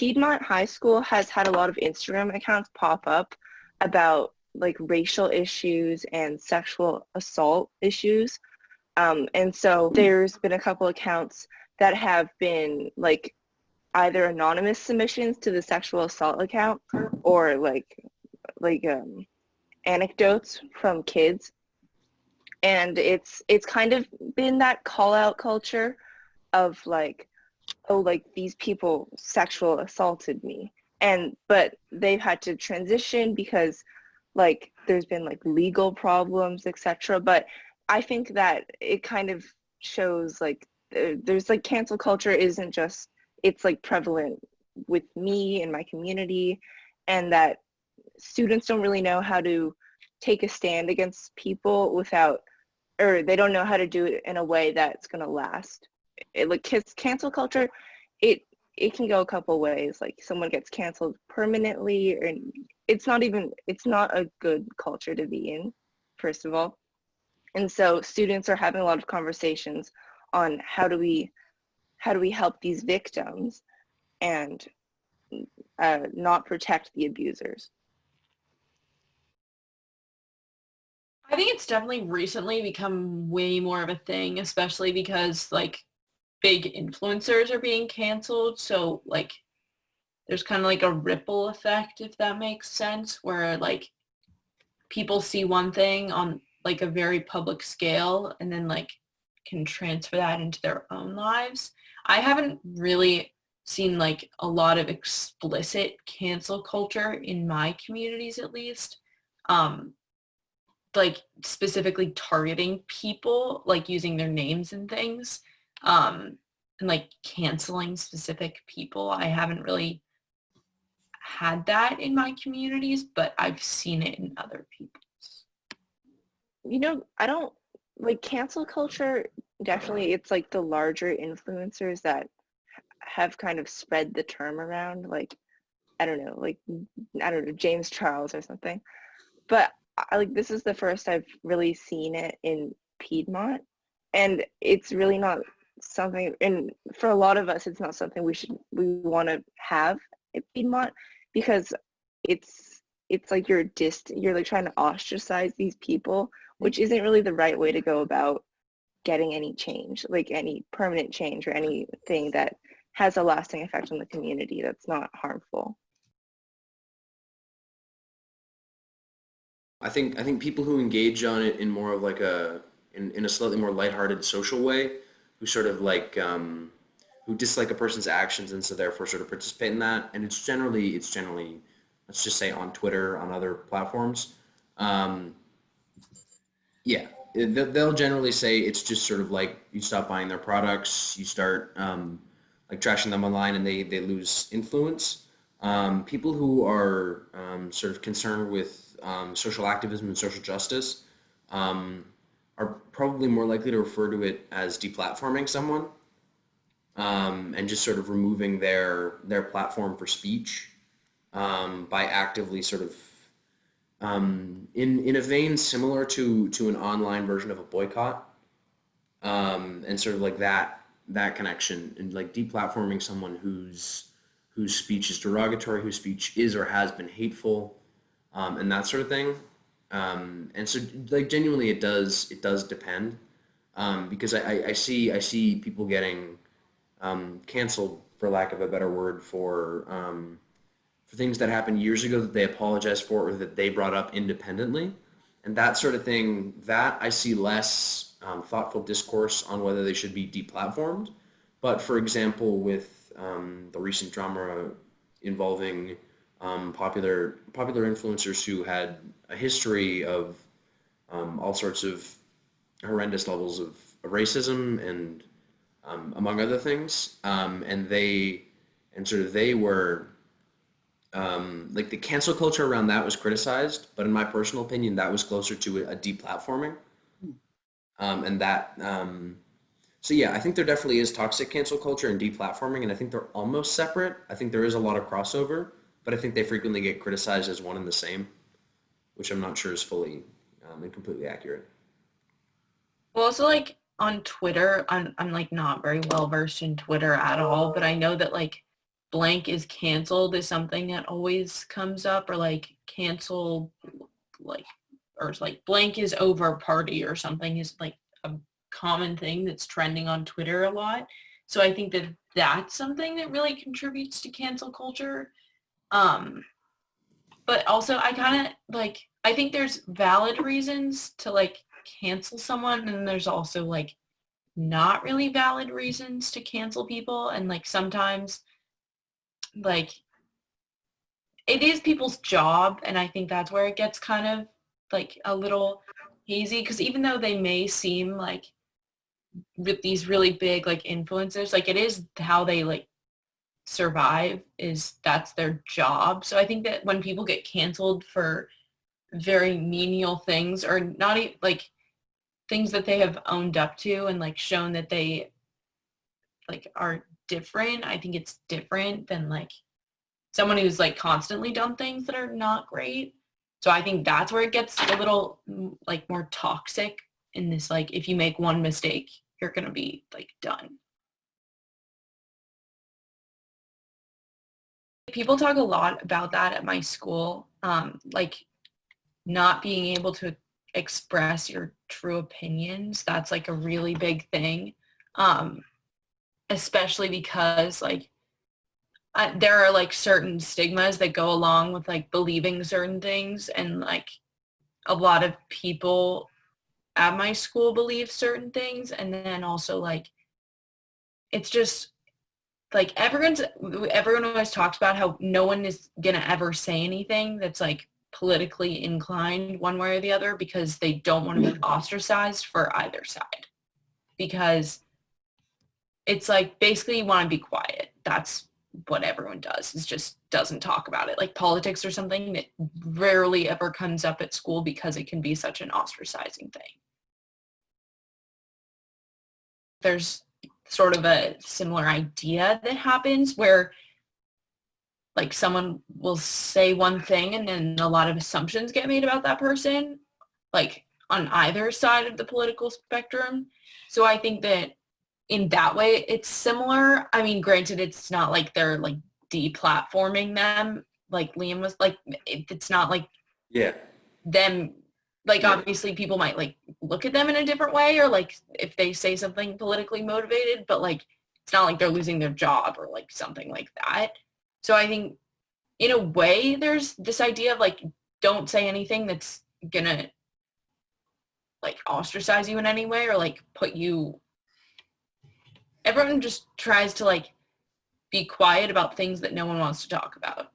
Piedmont High School has had a lot of Instagram accounts pop up about like racial issues and sexual assault issues. And so there's been a couple accounts that have been like either anonymous submissions to the sexual assault account or like anecdotes from kids. And it's kind of been that call out culture of like, oh, like these people sexual assaulted me. But they've had to transition because like there's been like legal problems, etc. But I think that it kind of shows like there's like cancel culture isn't just, it's like prevalent with me and my community, and that students don't really know how to take a stand against people without, or they don't know how to do it in a way that's going to last. Like cancel culture, it can go a couple ways. Like someone gets canceled permanently, and it's not a good culture to be in, first of all. And so students are having a lot of conversations on how do we help these victims and not protect the abusers. I think it's definitely recently become way more of a thing, especially because like big influencers are being canceled. So like there's kind of like a ripple effect, if that makes sense, where like people see one thing on like a very public scale and then like can transfer that into their own lives. I haven't really seen like a lot of explicit cancel culture in my communities, at least. Like specifically targeting people, like using their names and things, and like canceling specific people. I haven't really had that in my communities, but I've seen it in other people's. I don't like cancel culture. Definitely, it's like the larger influencers that have kind of spread the term around. Like, I don't know, James Charles or something. But this is the first I've really seen it in Piedmont, and it's really not something. And for a lot of us, it's not something we want to have at Piedmont, because it's like you're like trying to ostracize these people, which isn't really the right way to go about getting any change, like any permanent change or anything that has a lasting effect on the community that's not harmful. I think people who engage on it in more of like in a slightly more lighthearted social way, who sort of like who dislike a person's actions and so therefore sort of participate in that, and it's generally let's just say on Twitter, on other platforms, yeah, they'll generally say it's just sort of like you stop buying their products, you start like trashing them online, and they lose influence. People who are sort of concerned with social activism and social justice are probably more likely to refer to it as deplatforming someone, and just sort of removing their platform for speech by actively sort of in a vein similar to an online version of a boycott, and sort of like that connection, and like deplatforming someone whose speech is derogatory, whose speech is or has been hateful, and that sort of thing. And so like genuinely it does depend, because I see people getting canceled, for lack of a better word, for things that happened years ago that they apologized for or that they brought up independently, and that sort of thing. That I see less thoughtful discourse on whether they should be deplatformed. But for example, with the recent drama involving popular influencers who had a history of all sorts of horrendous levels of racism and among other things, and they were like the cancel culture around that was criticized, but in my personal opinion, that was closer to a deplatforming, and that. So yeah, I think there definitely is toxic cancel culture and deplatforming, and I think they're almost separate. I think there is a lot of crossover, but I think they frequently get criticized as one and the same, which I'm not sure is fully and completely accurate. Well, also like on Twitter, I'm like not very well versed in Twitter at all, but I know that like blank is canceled is something that always comes up, or like cancel, like, or like blank is over party or something is like a common thing that's trending on Twitter a lot. So I think that that's something that really contributes to cancel culture. But also I kind of like, I think there's valid reasons to like cancel someone, and there's also like not really valid reasons to cancel people. And like sometimes like it is people's job, and I think that's where it gets kind of like a little hazy, because even though they may seem like with these really big like influencers, like it is how they like survive, is that's their job. So I think that when people get canceled for very menial things, or not even like things that they have owned up to and like shown that they like are different, I think it's different than like someone who's like constantly done things that are not great. So I think that's where it gets a little like more toxic, in this like, if you make one mistake, you're gonna be like done. People talk a lot about that at my school, like not being able to express your true opinions. That's like a really big thing, especially because like there are like certain stigmas that go along with like believing certain things, and like a lot of people at my school believe certain things. And then also like it's just like everyone always talks about how no one is gonna ever say anything that's like politically inclined one way or the other, because they don't want to be ostracized for either side, because it's like basically you want to be quiet. That's what everyone does, is just doesn't talk about it. Like politics or something that rarely ever comes up at school because it can be such an ostracizing thing. There's sort of a similar idea that happens where like someone will say one thing and then a lot of assumptions get made about that person, like on either side of the political spectrum. So I think that in that way it's similar. I mean, granted, it's not like they're like deplatforming them like Liam was like, it's not like them like, obviously people might like look at them in a different way, or like if they say something politically motivated, but like it's not like they're losing their job or like something like that. So I think in a way there's this idea of like, don't say anything that's gonna like ostracize you in any way, or like put you, everyone just tries to like be quiet about things that no one wants to talk about.